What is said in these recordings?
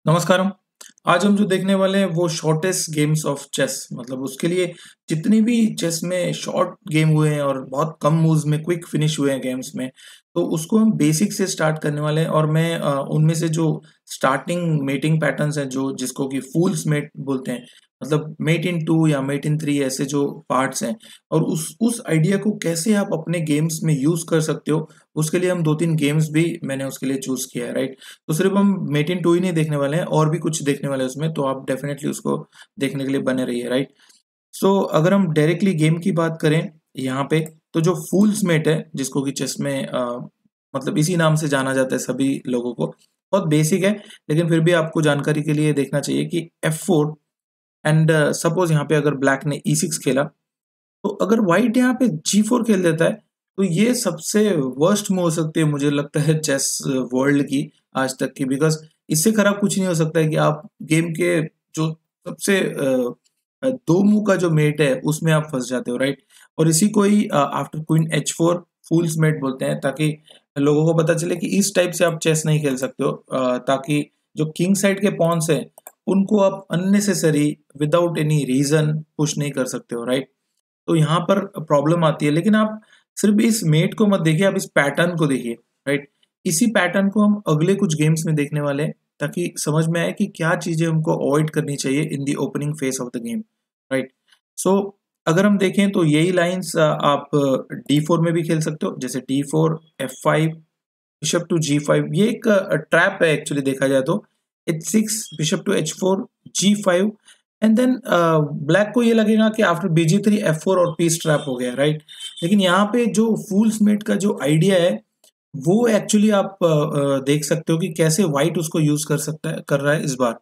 नमस्कारम। आज हम जो देखने वाले हैं वो शॉर्टेस्ट गेम्स ऑफ चेस, मतलब उसके लिए जितनी भी चेस में शॉर्ट गेम हुए हैं और बहुत कम मूव्स में क्विक फिनिश हुए हैं गेम्स में, तो उसको हम बेसिक से स्टार्ट करने वाले हैं। और मैं उनमें से जो स्टार्टिंग मेटिंग पैटर्न्स हैं, जो जिसको कि फूल्स मेट बोलते हैं, मतलब मेट इन 2 या मेट इन 3 ऐसे जो पार्ट्स हैं, और उस आइडिया को कैसे आप अपने गेम्स में यूज़ कर सकते हो, उसके लिए हम 2-3 गेम्स भी मैंने उसके लिए चूज़ किया है, राइट? तो सिर्फ हम मेट इन 2 ही नहीं देखने वाले हैं, और भी कुछ देखने वाले हैं उसमें, तो आप डेफिनेटली उसको देखने के लिए बने रहिए, राइट? सो अगर हम डायरेक्टली गेम की बात करें यहाँ पे, तो जो फूल्स मेट है, जिसको कि चेस में मतलब इसी नाम से जाना जाता है सभी लोगों को, बहुत बेसिक है, लेकिन फिर भी आपको जानकारी के लिए देखना चाहिए कि F4 एंड सपोज यहाँ पे अगर ब्लैक ने E6 खेला, तो अगर व्हाइट यहाँ पे G4 खेल देता है, तो ये सबसे वर्स्ट मूव हो सकती है मुझे लगता है चेस वर्ल्ड की आज तक की। बिकॉज इससे खराब कुछ नहीं हो सकता है कि आप गेम के जो सबसे दो मुंह का जो मेट है उसमें आप फंस जाते हो, राइट? और इसी को ही आफ्टर क्वीन H4 फूल्स मेट बोलते हैं, ताकि लोगों को पता चले कि इस टाइप से आप चेस नहीं खेल सकते हो, ताकि जो किंग साइड के पॉन्स हैं उनको आप unnecessary without any reason push नहीं कर सकते हो, राइट? तो यहाँ पर प्रॉब्लम आती है। लेकिन आप सिर्फ इस मेट को मत देखिए, आप इस पैटर्न को देखिए, राइट? इसी पैटर्न को हम अगले कुछ गेम्स में देखने वाले हैं, ताकि समझ में आए कि क्या चीजें हमको अवॉइड करनी चाहिए in the opening phase of the game, right? So अगर हम देखें तो यही लाइंस आप D4 में भी खेल सकते हो, जैसे D4 F5 bishop to G5। ये एक ट्रैप है एक्चुअली, देखा जाए तो H6 bishop to H4 G5। And then black को ये लगेगा कि आफ्टर BG3 F4 और पीस ट्रैप हो गया, राइट? लेकिन यहाँ पे जो फूल्स मेट का जो आइडिया है, वो एक्चुअली आप देख सकते हो कि कैसे व्हाइट उसको यूज कर रहा है इस बार।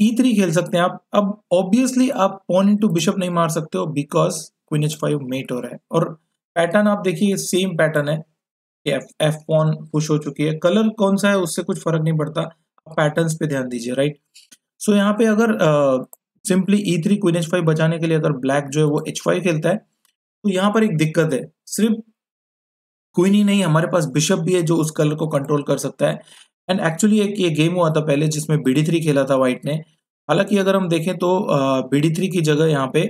E3 खेल सकते हैं आप। अब ऑब्वियसली आप पॉन इनटू बिशप नहीं मार सकते हो, बिकॉज क्वीन H5 मेट हो रहा है। और पैटर्न आप देखिए, सेम पैटर्न है कि एफ पॉन पुश हो चुकी है। कलर कौन सा है उससे कुछ फर्क नहीं पड़ता, आप पैटर्न्स पे ध्यान दीजिए, राइट? सो यहाँ पे अगर सिंपली E3 क्वीन H5 बचाने के लिए अगर ब्लैक जो है वो H5 खेलता है, तो यहाँ पर एक दिक्कत है। सिर्फ क्वीन ही नहीं, हमारे पास बिशप भी है जो उस कलर को कंट्रोल कर सकता है। एंड एक्चुअली एक ये गेम हुआ था पहले जिसमें BD3 खेला था व्हाइट ने। हालांकि अगर हम देखें तो BD3 की जगह यहाँ पे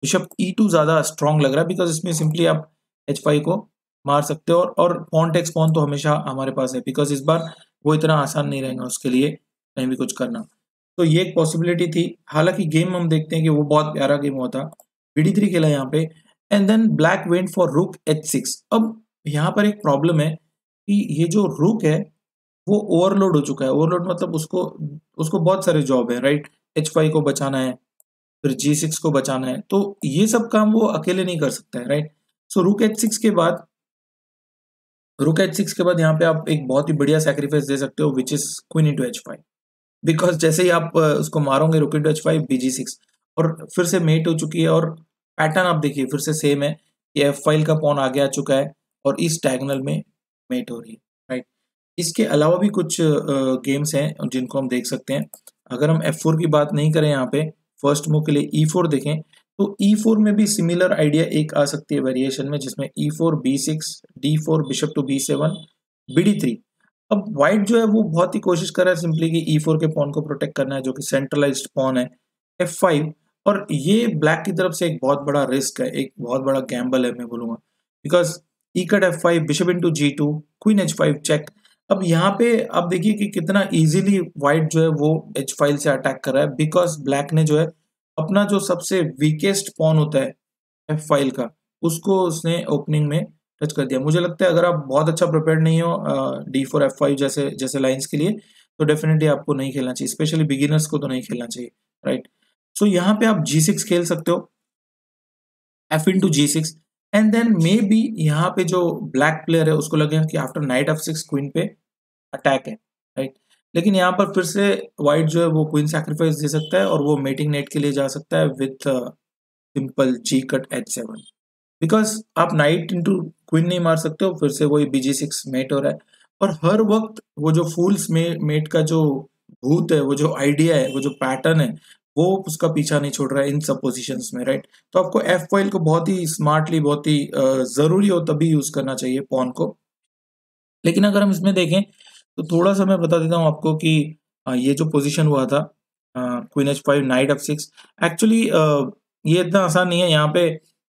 बिशप E2 ज्यादा स्ट्रांग लग रहा है, बिकॉज इसमें सिंपली आप H5 को मार सकते हो, और पॉन टेक्स पॉन तो हमेशा हमारे पास है, बिकॉज इस बार वो इतना आसान नहीं रहेगा उसके लिए कहीं भी कुछ करना। तो ये एक पॉसिबिलिटी थी। हालांकि गेम हम देखते हैं कि वो बहुत प्यारा गेम हुआ था। BD3 खेला यहाँ पे, and then black went for rook H6। अब यहाँ पर एक प्रॉब्लम है कि ये जो रुक है वो ओवरलोड हो चुका है। ओवरलोड मतलब उसको उसको बहुत सारे जॉब है, राइट? H5 को बचाना है, फिर G6 को बचाना है, तो ये सब काम वो अकेले नहीं कर सकता है, राइट? सो रुक H6 के बाद यहाँ पे आप एक बहुत ही बढ़िया सैक्रिफाइस दे सकते हो, which is queen into H5। Because जैसे ही आप उसको मारोगे रुक इंटू H5 BG6, और फिर से मेट हो चुकी है। और पैटर्न आप देखिए फिर से सेम है कि F फाइल का पॉन आगे आ चुका है और इस डायगोनल में मेट हो रही है, राइट? इसके अलावा भी कुछ गेम्स हैं जिनको हम देख सकते हैं। अगर हम F4 की बात नहीं करें यहाँ पे, फर्स्ट मूव के लिए E4 देखें, तो E4 में भी सिमिलर आइडिया एक आ सकती है वेरिएशन में, जिसमें E4 B6 D4 bishop to B7 BD3। अब व्हाइट जो है वो बहुत ही कोशिश कर रहा है सिंपली कि E4 के पॉन को प्रोटेक्ट करना है, जो कि सेंट्रलाइज्ड पॉन है F5। और ये ब्लैक की तरफ से एक बहुत बड़ा रिस्क है, एक बहुत बड़ा गैम्बल है मैं बोलूंगा, because E cut F5 bishop into G2 queen H5 check. अब यहाँ पे आप देखिए कि कितना इजीली व्हाइट जो है वो H फाइल से अटैक कर रहा है, बिकॉज ब्लैक ने जो है अपना जो सबसे वीकेस्ट पॉन होता है F फाइल का, उसको उसने ओपनिंग में टच कर दिया। मुझे लगता है अगर आप बहुत अच्छा प्रिपेयर्ड नहीं हो D4 F5 जैसे जैसे लाइंस के लिए, तो डेफिनेटली आपको नहीं खेलना चाहिए, स्पेशली बिगिनर्स को तो नहीं खेलना चाहिए, राइट? सो यहाँ पे आप G6 खेल सकते हो, F into G6। And then maybe यहाँ पे जो ब्लैक प्लेयर है उसको लगेगा कि आफ्टर नाइट F6 क्वीन पे अटैक है, राइट? लेकिन यहाँ पर फिर से व्हाइट जो है वो क्वीन सैक्रिफाइस दे सकता है और वो मेटिंग नेट के लिए जा सकता है with simple G cut H7। Because आप नाइट इंटू क्वीन नहीं मार सकते हो, फिर से वही BG6 मेट हो रहा है। और हर वक्त वो जो फूल्स मेट का जो भूत है, वो जो आइडिया है, वो जो पैटर्न है, वो उसका पीछा नहीं छोड़ रहा है इन सब पोजीशंस में, राइट? तो आपको F फाइल को बहुत ही स्मार्टली, बहुत ही जरूरी हो तभी यूज करना चाहिए पॉन को। लेकिन अगर हम इसमें देखें तो थोड़ा सा मैं बता देता हूँ आपको कि ये जो पोजीशन हुआ था queen H5 night F6, actually ये इतना आसान नहीं है। यहाँ पे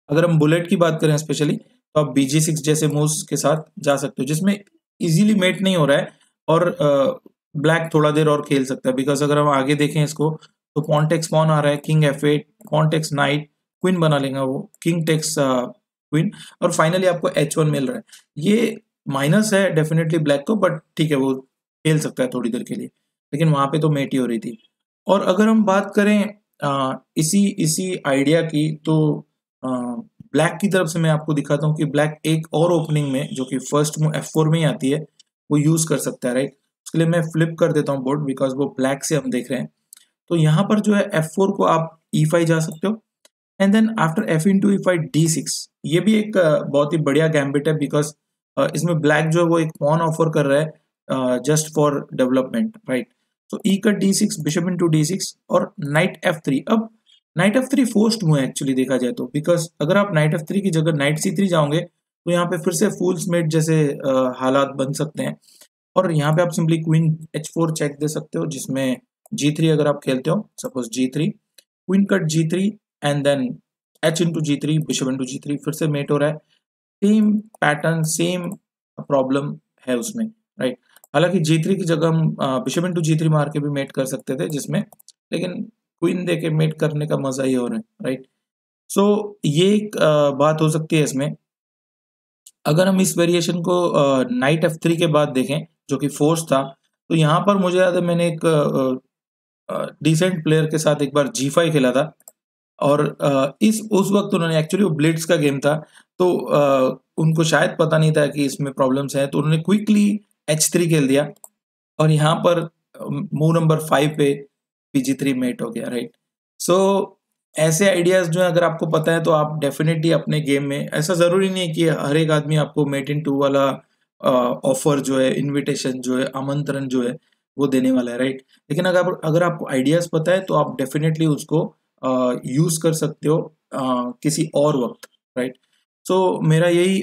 अगर हम बुलेट की बात करें स्पेशली, तो आप BG6 जैसे मूव्स के साथ जा सकते हो जिसमें इजीली मेट नहीं हो रहा है, और ब्लैक थोड़ा देर और खेल सकता है। बिकॉज अगर हम आगे देखें इसको, तो पॉन टेक्स पॉन आ रहा है, king F8, pawn takes knight, queen बना लेगा वो, किंग टेक्स क्वीन, और फाइनली आपको H1 मिल रहा है। ये माइनस है डेफिनेटली ब्लैक को, बट ठीक है, वो खेल सकता है थोड़ी देर के लिए, लेकिन वहां पे तो मेट ही हो रही थी। और अगर हम बात करें इसी इसी आइडिया की, तो ब्लैक की तरफ से मैं आपको दिखाता हूँ कि ब्लैक एक और ओपनिंग में, जो कि फर्स्ट मूव F4 में ही आती है, वो यूज कर सकता है, राइट। उसके लिए मैं फ्लिप कर देता हूँ बोर्ड, बिकॉज वो ब्लैक से हम देख रहे हैं। तो यहाँ पर जो है F4 को आप E5 जा सकते हो, and then after F into E5 D6, ये भी एक बहुत ही बढ़िया गैम्बिट है, बिकॉज इसमें ब्लैक जो है वो एक पॉन ऑफर कर रहा है जस्ट फॉर डेवलपमेंट, राइट। तो E cut D6, bishop into D6 और नाइट F3। अब नाइट F3 फोर्स्ड मूव है एक्चुअली देखा जाए तो, बिकॉज अगर आप नाइट F3 की जगह नाइट C3 जाओगे, तो यहाँ पे फिर से फूल्स मेट जैसे हालात बन सकते हैं। और यहाँ पे आप सिंपली क्वीन H4 चेक दे सकते हो, जिसमें G3 अगर आप खेलते हो, suppose G3, queen cut G3, and then H into G3, bishop into G3, फिर से मेट हो रहा है। सेम पैटर्न, सेम प्रॉब्लम है उसमें, राइट। हालांकि G3 की जगह हम बिशप into G3 मार के भी मेट कर सकते थे जिसमें, लेकिन क्वीन दे के मेट करने का मजा ही और है, राइट। सो ये एक बात हो सकती है इसमें। अगर हम इस वेरिएशन को नाइट F3 के बाद देखें, जो कि फोर्स था, तो यहाँ पर मुझे याद है मैंने एक डिसेंट प्लेयर के साथ एक बार G5 खेला था, और इस उस वक्त उन्होंने, एक्चुअली वो ब्लिट्स का गेम था, तो उनको शायद पता नहीं था कि इसमें प्रॉब्लम्स हैं, तो उन्होंने क्विकली H3 खेल दिया, और यहाँ पर मूव नंबर 5 पे PG3 मेट हो गया, राइट। सो ऐसे आइडियाज जो है अगर आपको पता है, तो आप डेफिनेटली अपने गेम में, ऐसा जरूरी नहीं है कि हर एक आदमी आपको मेट इन 2 वाला ऑफर जो है, इनविटेशन जो है, आमंत्रण जो है, वो देने वाला है, राइट। लेकिन अगर आपको आइडियाज पता है, तो आप डेफिनेटली उसको यूज कर सकते हो किसी और वक्त, राइट। सो मेरा यही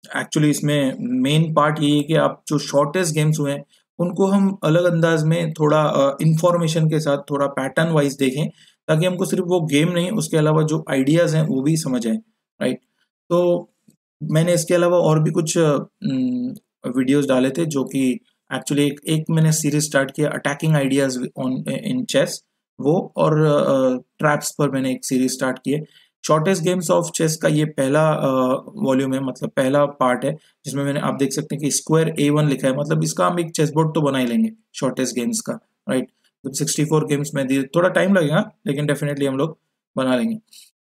एक्चुअली इसमें मेन पार्ट यही है कि आप जो शॉर्टेस्ट गेम्स हुए हैं, उनको हम अलग अंदाज में थोड़ा इंफॉर्मेशन के साथ, थोड़ा पैटर्न वाइज देखें, ताकि हमको सिर्फ वो गेम नहीं, उसके अलावा जो आइडियाज हैं वो भी समझ आए, राइट। तो मैंने इसके अलावा और भी कुछ वीडियोस डाले थे, जो कि एक्चुअली एक मैंने सीरीज स्टार्ट किया attacking ideas on in chess, वो, और ट्रैप्स पर मैंने एक सीरीज स्टार्ट की है। शॉर्टेस्ट गेम्स ऑफ चेस का ये पहला वॉल्यूम है, मतलब पहला पार्ट है, जिसमें मैंने, आप देख सकते हैं कि स्क्वायर A1 लिखा है, मतलब इसका हम एक चेस बोर्ड तो बना ही लेंगे शॉर्टेस्ट गेम्स का, राइट। तो 64 गेम्स में थोड़ा टाइम लगेगा, लेकिन डेफिनेटली हम लोग बना लेंगे।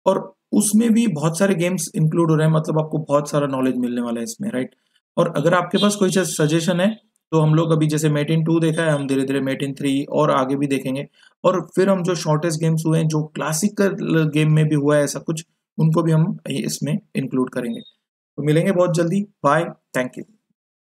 और उसमें भी बहुत सारे गेम्स इंक्लूड हो रहे हैं, मतलब आपको बहुत सारा नॉलेज मिलने वाला है इसमें, राइट। और अगर आपके पास कोई सजेशन है, तो हम लोग अभी जैसे मेट इन 2 देखा है, हम धीरे धीरे मेट इन 3 और आगे भी देखेंगे, और फिर हम जो शॉर्टेस्ट गेम्स हुए हैं, जो क्लासिकल गेम में भी हुआ है ऐसा कुछ, उनको भी हम इसमें इंक्लूड करेंगे। तो मिलेंगे बहुत जल्दी, बाय, थैंक यू।